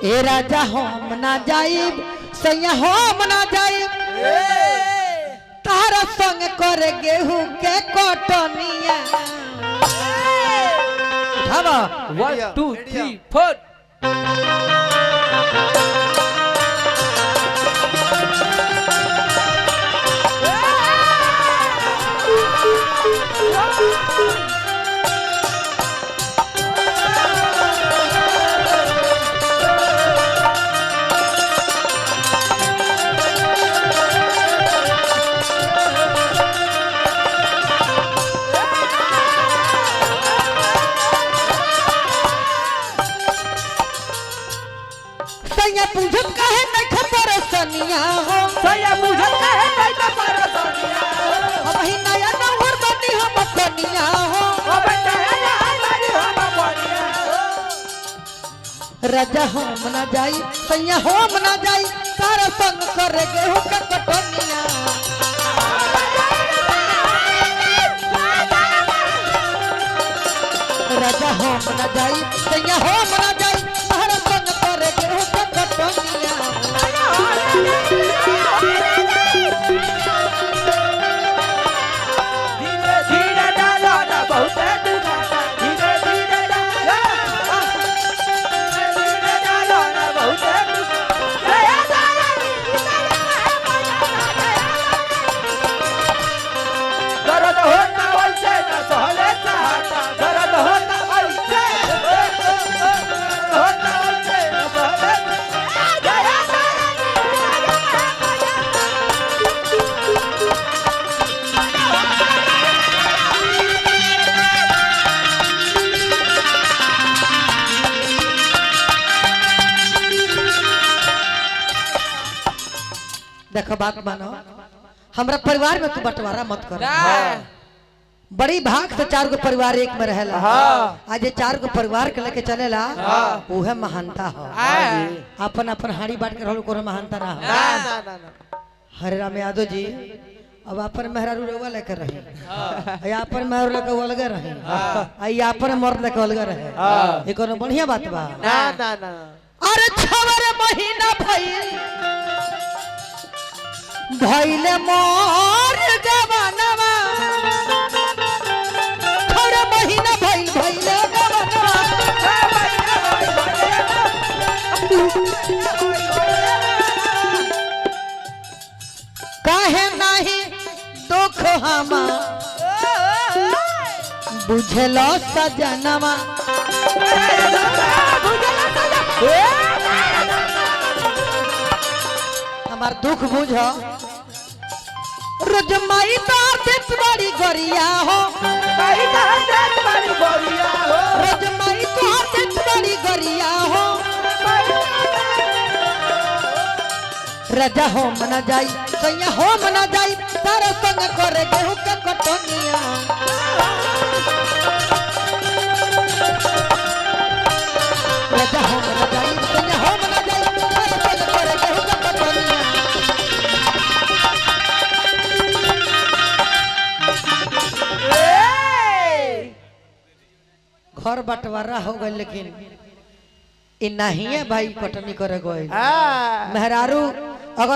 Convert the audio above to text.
ए राजा हम ना जाइब सैया हम ना जाइब तारा संग करे गेहूं के कटनिया। उठावा 1 2 3 4 सैया बुझत काहे नहीं खबर सनिया हो सैया बुझत काहे नहीं खबर सनिया अब ही नया नौहर बनी हम कनिया हो अब नया बनी हम कनिया राजा हम ना जाई सैया हम ना जाई तारा संग करे गेहूं के कटनिया। राजा हम ना जाई सैया हम ना जाई तारा संग करे गेहूं के कटनिया। धीरे धीरे डालो ना बहुत दुखाता धीरे धीरे डालो धीरे डालो ना बहुत दर्द होता वैसे न सहले चाहता दर्द होता वैसे होता वैसे न सहले देखो बात मानो हमरा परिवार में तू बंटवारा मत कर। बड़ी भाग से 4 गो परिवार एक में रहेला। आज ये 4 गो परिवार के लेके चलेला उहे महानता हो। अपन अपन हाड़ी बांट के रहलो कोनो महानता ना हो। हरे राम यादव जी अब अपन मेहरारू रेवा लेकर रही या अपन मेहरारू लेकर अलगे रही या अपन मर्द लेकर अलगे रहे ये कोनो बढ़िया बात बा ना ना ना अरे 6 महीना भइले मोर जवानवा 6 महीना भइले जवानवा काहे नहीं दुख हमा बुझलो सजनवा हमार दुख बुझ रजमाई तो बड़ी गरिया हो रजमाई तो बड़ी गरिया हो राजा हो मना जाई सैया हो मना जाई तारा संग करे गेहूं के कटनिया। राजा हो मना जाई सैया हो मना जाई तारा संग करे गेहूं के कटनिया। घर बंटवारा हो गए लेकिन इ नहीं है भाई कटनी करे गए मेहरारू